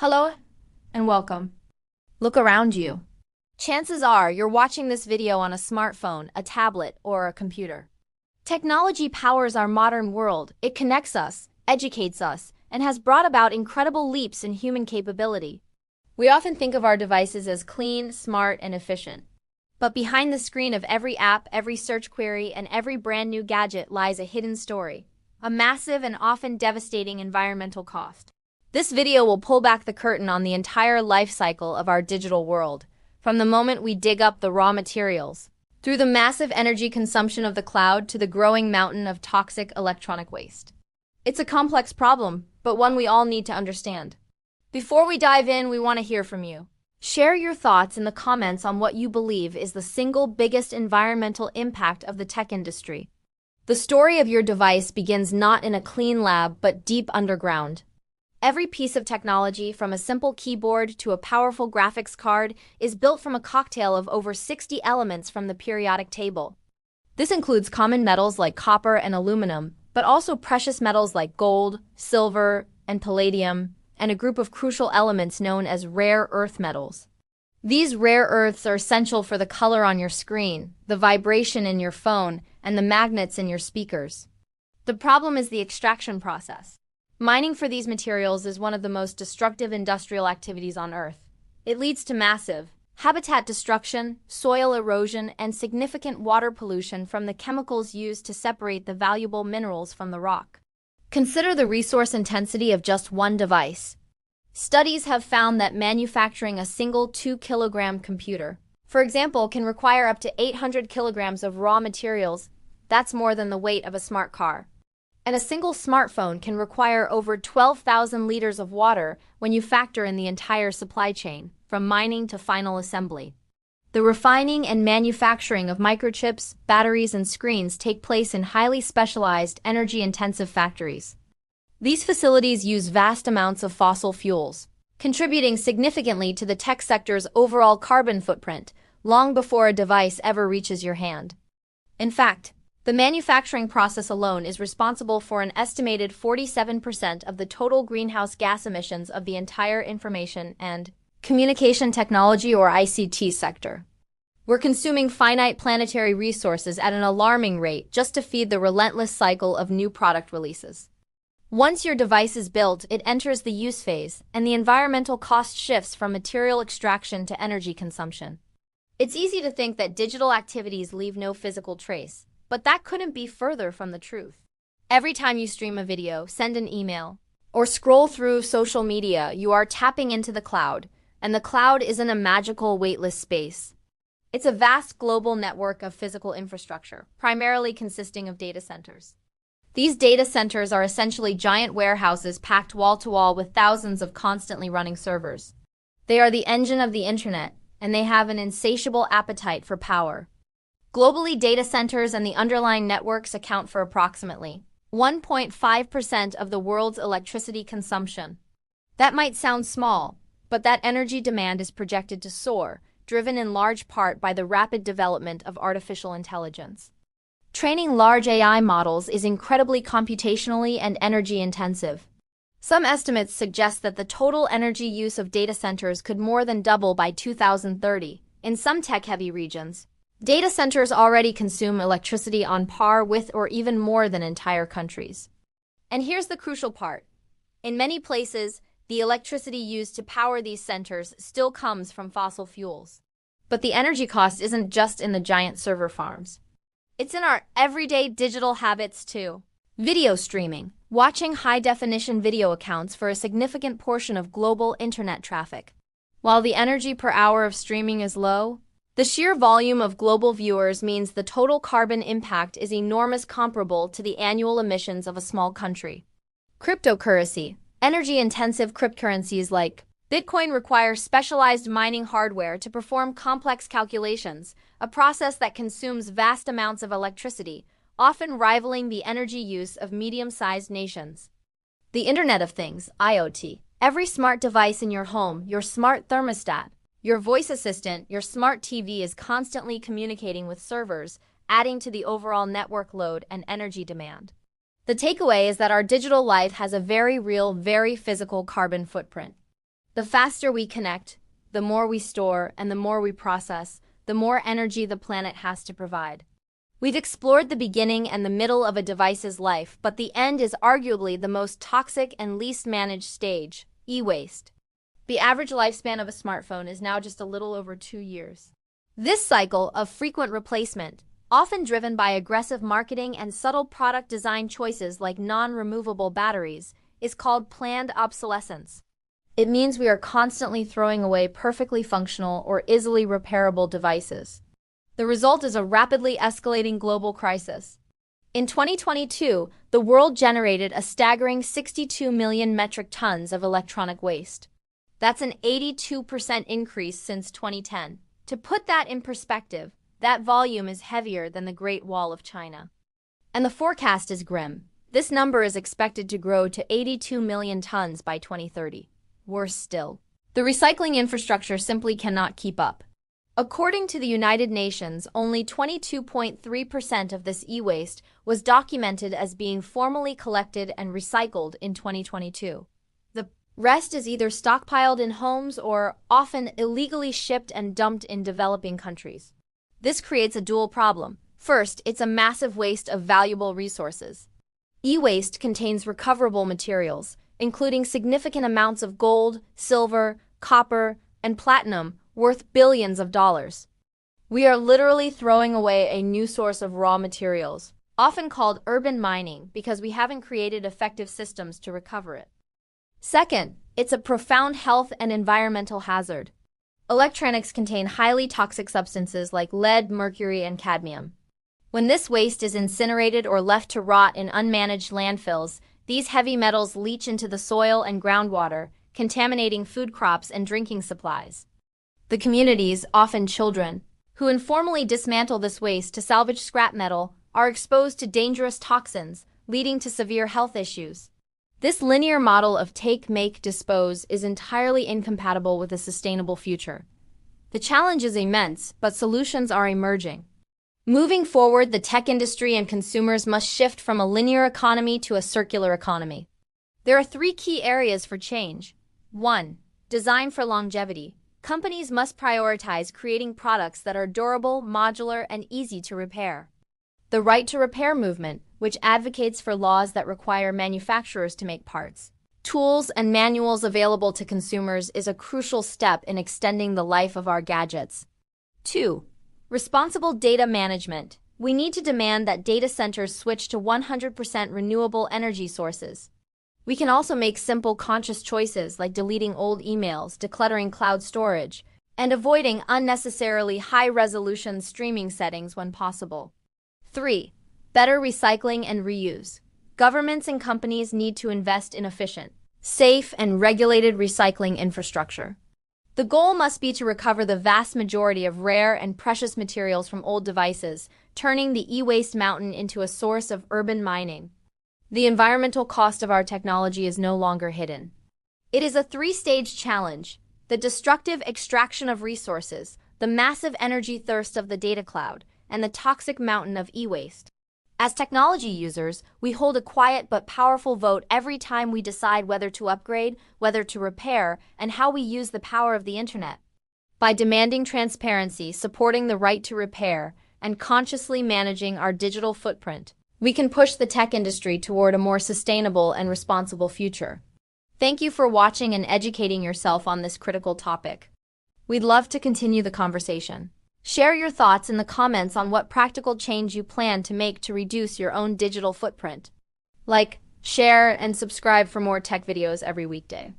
Hello and welcome. Look around you. Chances are you're watching this video on a smartphone, a tablet, or a computer. Technology powers our modern world. It connects us, educates us, and has brought about incredible leaps in human capability. We often think of our devices as clean, smart, and efficient. But behind the screen of every app, every search query, and every brand new gadget lies a hidden story, a massive and often devastating environmental cost. This video will pull back the curtain on the entire life cycle of our digital world, from the moment we dig up the raw materials, through the massive energy consumption of the cloud to the growing mountain of toxic electronic waste. It's a complex problem, but one we all need to understand. Before we dive in, we want to hear from you. Share your thoughts in the comments on what you believe is the single biggest environmental impact of the tech industry. The story of your device begins not in a clean lab, but deep underground. Every piece of technology, from a simple keyboard to a powerful graphics card, is built from a cocktail of over 60 elements from the periodic table. This includes common metals like copper and aluminum, but also precious metals like gold, silver, and palladium, and a group of crucial elements known as rare earth metals. These rare earths are essential for the color on your screen, the vibration in your phone, and the magnets in your speakers. The problem is the extraction process. Mining for these materials is one of the most destructive industrial activities on Earth. It leads to massive habitat destruction, soil erosion, and significant water pollution from the chemicals used to separate the valuable minerals from the rock. Consider the resource intensity of just one device. Studies have found that manufacturing a single 2-kilogram computer, for example, can require up to 800 kilograms of raw materials. That's more than the weight of a smart car. And a single smartphone can require over 12,000 liters of water when you factor in the entire supply chain, from mining to final assembly. The refining and manufacturing of microchips, batteries, and screens take place in highly specialized, energy-intensive factories. These facilities use vast amounts of fossil fuels, contributing significantly to the tech sector's overall carbon footprint long before a device ever reaches your hand. In fact, the manufacturing process alone is responsible for an estimated 47% of the total greenhouse gas emissions of the entire information and communication technology or ICT sector. We're consuming finite planetary resources at an alarming rate just to feed the relentless cycle of new product releases. Once your device is built, it enters the use phase, and the environmental cost shifts from material extraction to energy consumption. It's easy to think that digital activities leave no physical trace, but that couldn't be further from the truth. Every time you stream a video, send an email, or scroll through social media, you are tapping into the cloud, and the cloud isn't a magical, weightless space. It's a vast global network of physical infrastructure, primarily consisting of data centers. These data centers are essentially giant warehouses packed wall-to-wall with thousands of constantly running servers. They are the engine of the internet, and they have an insatiable appetite for power. Globally, data centers and the underlying networks account for approximately 1.5% of the world's electricity consumption. That might sound small, but that energy demand is projected to soar, driven in large part by the rapid development of artificial intelligence. Training large AI models is incredibly computationally and energy-intensive. Some estimates suggest that the total energy use of data centers could more than double by 2030 in some tech-heavy regions. Data centers already consume electricity on par with or even more than entire countries. And here's the crucial part. In many places, the electricity used to power these centers still comes from fossil fuels. But the energy cost isn't just in the giant server farms. It's in our everyday digital habits too. Video streaming. Watching high-definition video accounts for a significant portion of global internet traffic. While the energy per hour of streaming is low, the sheer volume of global viewers means the total carbon impact is enormous, comparable to the annual emissions of a small country. Cryptocurrency. Energy-intensive cryptocurrencies like Bitcoin require specialized mining hardware to perform complex calculations, a process that consumes vast amounts of electricity, often rivaling the energy use of medium-sized nations. The Internet of Things, IoT. Every smart device in your home, your smart thermostat, your voice assistant, your smart TV is constantly communicating with servers, adding to the overall network load and energy demand. The takeaway is that our digital life has a very real, very physical carbon footprint. The faster we connect, the more we store, and the more we process, the more energy the planet has to provide. We've explored the beginning and the middle of a device's life, but the end is arguably the most toxic and least managed stage, e-waste. The average lifespan of a smartphone is now just a little over 2 years. This cycle of frequent replacement, often driven by aggressive marketing and subtle product design choices like non-removable batteries, is called planned obsolescence. It means we are constantly throwing away perfectly functional or easily repairable devices. The result is a rapidly escalating global crisis. In 2022, the world generated a staggering 62 million metric tons of electronic waste. That's an 82% increase since 2010. To put that in perspective, that volume is heavier than the Great Wall of China. And the forecast is grim. This number is expected to grow to 82 million tons by 2030. Worse still, the recycling infrastructure simply cannot keep up. According to the United Nations, only 22.3% of this e-waste was documented as being formally collected and recycled in 2022. The rest is either stockpiled in homes or often illegally shipped and dumped in developing countries. This creates a dual problem. First, it's a massive waste of valuable resources. E-waste contains recoverable materials, including significant amounts of gold, silver, copper, and platinum, worth billions of dollars. We are literally throwing away a new source of raw materials, often called urban mining, because we haven't created effective systems to recover it. Second, it's a profound health and environmental hazard. Electronics contain highly toxic substances like lead, mercury, and cadmium. When this waste is incinerated or left to rot in unmanaged landfills, these heavy metals leach into the soil and groundwater, contaminating food crops and drinking supplies. The communities, often children, who informally dismantle this waste to salvage scrap metal, are exposed to dangerous toxins, leading to severe health issues. This linear model of take, make, dispose is entirely incompatible with a sustainable future. The challenge is immense, but solutions are emerging. Moving forward, the tech industry and consumers must shift from a linear economy to a circular economy. There are 3 key areas for change. 1. Design for longevity. Companies must prioritize creating products that are durable, modular, and easy to repair. The right to repair movement, which advocates for laws that require manufacturers to make parts, tools, and manuals available to consumers, is a crucial step in extending the life of our gadgets. 2. Responsible data management. We need to demand that data centers switch to 100% renewable energy sources. We can also make simple, conscious choices like deleting old emails, decluttering cloud storage, and avoiding unnecessarily high-resolution streaming settings when possible. 3. Better recycling and reuse. Governments and companies need to invest in efficient, safe, and regulated recycling infrastructure. The goal must be to recover the vast majority of rare and precious materials from old devices, turning the e-waste mountain into a source of urban mining. The environmental cost of our technology is no longer hidden. It is a 3-stage challenge: the destructive extraction of resources, the massive energy thirst of the data cloud, and the toxic mountain of e-waste. As technology users, we hold a quiet but powerful vote every time we decide whether to upgrade, whether to repair, and how we use the power of the internet. By demanding transparency, supporting the right to repair, and consciously managing our digital footprint, we can push the tech industry toward a more sustainable and responsible future. Thank you for watching and educating yourself on this critical topic. We'd love to continue the conversation. Share your thoughts in the comments on what practical change you plan to make to reduce your own digital footprint. Like, share, and subscribe for more tech videos every weekday.